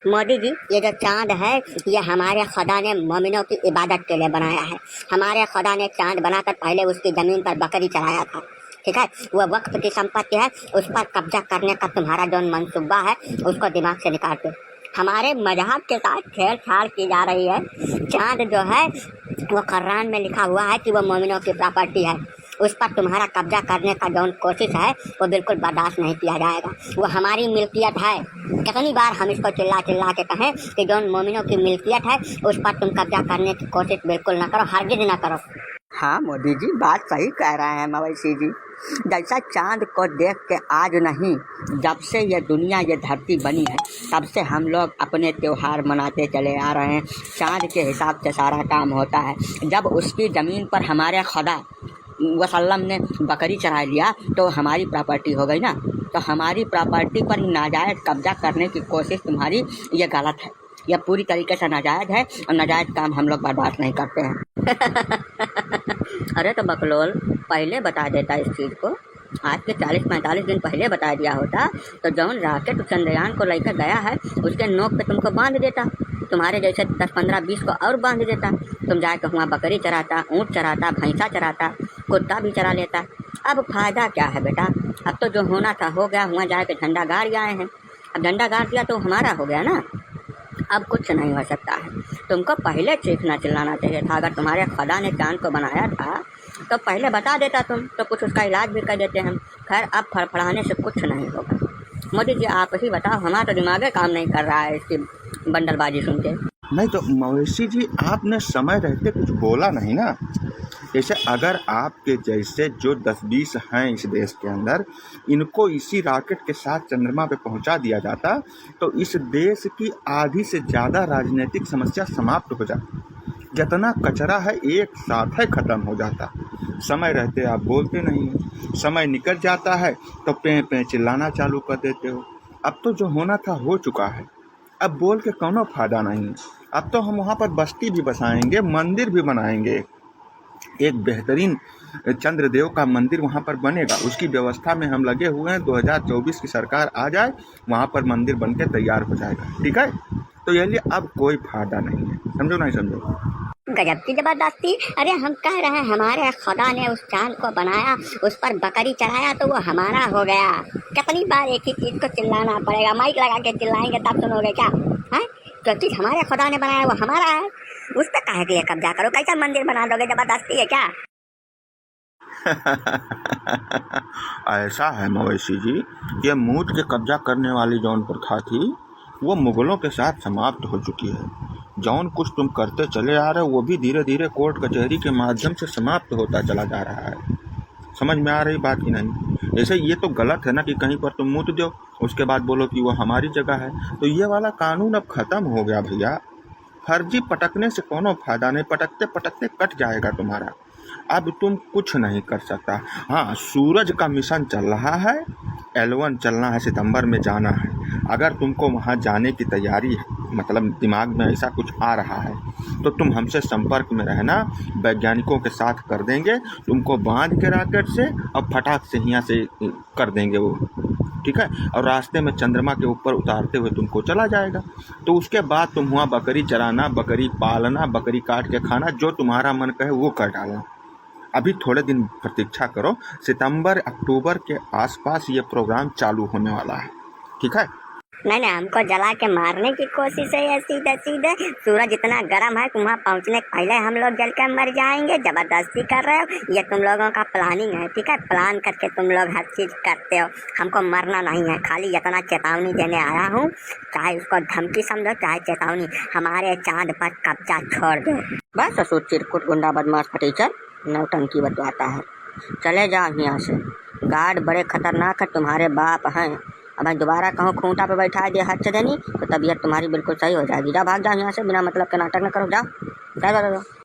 मोदी जी, ये जो चांद है ये हमारे खुदा ने मोमिनों की इबादत के लिए बनाया है। हमारे खुदा ने चांद बनाकर पहले उसकी ज़मीन पर बकरी चढ़ाया था, ठीक है। वह वक्त की संपत्ति है, उस पर कब्जा करने का तुम्हारा जो मनसूबा है उसको दिमाग से निकाल दो। हमारे मजहब के साथ छेड़छाड़ की जा रही है। चांद जो है वो कुरान में लिखा हुआ है कि वो मोमिनों की प्रॉपर्टी है। उस पर तुम्हारा कब्जा करने का जो कोशिश है वो बिल्कुल बर्दाश्त नहीं किया जाएगा। वो हमारी मिल्कियत है। कितनी बार हम इसको चिल्ला चिल्ला के कहें कि जो मोमिनों की मिल्कियत है उस पर तुम कब्जा करने की कोशिश बिल्कुल ना करो, हरगिज़ ना करो। हाँ मोदी जी, बात सही कह रहे हैं मवैसी जी। जैसा चांद को देख के आज नहीं, जब से ये दुनिया ये धरती बनी है तब से हम लोग अपने त्यौहार मनाते चले आ रहे हैं। चांद के हिसाब से सारा काम होता है। जब उसकी ज़मीन पर हमारे खुदा वसल्लम ने बकरी चढ़ा लिया तो हमारी प्रॉपर्टी हो गई ना। तो हमारी प्रॉपर्टी पर नाजायज़ कब्जा करने की कोशिश तुम्हारी ये गलत है। यह पूरी तरीके से नाजायज़ है और नाजायज़ काम हम लोग बर्दाश्त नहीं करते हैं। अरे तो बकलोल पहले बता देता इस चीज़ को, आज के 40-45 दिन पहले बता दिया होता तो जौन राकेट चंद्रयान को लेकर गया है उसके नोक पे तुमको बांध देता। तुम्हारे जैसे 10-15-20 को और बांध देता। तुम जाके वहाँ बकरी चराता, ऊँट चराता, भैंसा चराता, कुत्ता भी चरा लेता। अब फ़ायदा क्या है बेटा? अब तो जो होना था हो गया। वहाँ जाके झंडा गाड़ आए हैं। अब झंडा गाड़ दिया तो हमारा हो गया ना। अब कुछ नहीं हो सकता है। तुमको पहले चीखना चिल्लाना चाहिए था। अगर तुम्हारे खुदा ने चांद को बनाया था तो पहले बता देता तुम, तो कुछ उसका इलाज भी कर देते हम। खैर अब फड़फड़ाने से कुछ नहीं होगा। मोदी जी आप ही बताओ, हमारा तो दिमाग काम नहीं कर रहा है इसकी बंडलबाजी सुन के। नहीं तो मवेशी जी, आपने समय रहते कुछ बोला नहीं ना। जैसे अगर आपके जैसे जो 10-20 हैं इस देश के अंदर, इनको इसी रॉकेट के साथ चंद्रमा पे पहुंचा दिया जाता तो इस देश की आधी से ज़्यादा राजनीतिक समस्या समाप्त हो जाती। जितना कचरा है एक साथ है ख़त्म हो जाता। समय रहते आप बोलते नहीं हैं, समय निकल जाता है तो पें पें चिल्लाना चालू कर देते हो। अब तो जो होना था हो चुका है, अब बोल के कोनो फ़ायदा नहीं। अब तो हम वहाँ पर बस्ती भी बसाएंगे, मंदिर भी बनाएंगे। एक बेहतरीन चंद्रदेव का मंदिर वहाँ पर बनेगा, उसकी व्यवस्था में हम लगे हुए हैं। 2024 की सरकार आ जाए, वहाँ पर मंदिर बन के तैयार हो जाएगा, ठीक है। तो ये लिए अब कोई फायदा नहीं है, समझो नहीं समझो। गजब की जबरदस्ती। अरे हम कह रहे हैं हमारे खुदा ने उस चांद को बनाया, उस पर बकरी चढ़ाया तो वो हमारा हो गया। कितनी बार एक ही चीज़ को चिल्लाना पड़ेगा? माइक लगा के चिल्लाएंगे तब सुनोगे क्या? है जो चीज़ हमारे खुदा ने बनाया वो हमारा है, उस पर काहे के लिए कब्जा करो? कैसा मंदिर बना दोगे? जबरदस्ती है क्या? ऐसा है मवेशी जी, ये मूठ के कब्जा करने वाली जौन प्रथा थी वो मुगलों के साथ समाप्त हो चुकी है। जौन कुछ तुम करते चले आ रहे हो वो भी धीरे धीरे कोर्ट कचहरी के माध्यम से समाप्त होता चला जा रहा है। समझ में आ रही बात की नहीं? ऐसे ये तो गलत है ना कि कहीं पर तुम मूत दो उसके बाद बोलो कि वो हमारी जगह है। तो ये वाला कानून अब ख़त्म हो गया भैया। फर्जी पटकने से कोनो फायदा नहीं, पटकते पटकते कट जाएगा तुम्हारा। अब तुम कुछ नहीं कर सकता। हाँ, सूरज का मिशन चल रहा है, L1 चलना है, सितंबर में जाना है। अगर तुमको वहाँ जाने की तैयारी है, मतलब दिमाग में ऐसा कुछ आ रहा है, तो तुम हमसे संपर्क में रहना, वैज्ञानिकों के साथ कर देंगे तुमको बांध के रॉकेट से और फटाक से यहाँ से कर देंगे वो, ठीक है। और रास्ते में चंद्रमा के ऊपर उतारते हुए तुमको चला जाएगा। तो उसके बाद तुम वहाँ बकरी चराना, बकरी पालना, बकरी काट के खाना, जो तुम्हारा मन कहे वो कर डालना। अभी थोड़े दिन प्रतीक्षा करो, सितंबर अक्टूबर के आसपास ये प्रोग्राम चालू होने वाला है, ठीक है। नहीं, हमको जला के मारने की कोशिश है। सीधे सीधे सूरज इतना गर्म है, वहाँ पहुँचने के पहले हम लोग जल कर मर जाएंगे। जबरदस्ती कर रहे हो, ये तुम लोगों का प्लानिंग है, ठीक है। प्लान करके तुम लोग हर चीज़ करते हो। हमको मरना नहीं है, खाली इतना चेतावनी देने आया हूँ। चाहे उसको धमकी समझो चाहे चेतावनी, हमारे चांद पर कब्जा छोड़ दो। बस ससुर चिरकुट गुंडा बदमाश फटीचर नौटंकी बतवाता है। चले जाओ यहाँ से। गार्ड बड़े खतरनाक है, तुम्हारे बाप हैं। अब मैं दोबारा कहूँ खूंटा पे बैठा दिया हाथ से देनी तो तबीयत तुम्हारी बिल्कुल सही हो जाएगी। जाओ, भाग जाओ यहाँ से, बिना मतलब के नाटक न करो। जाओ जाओ जाओ।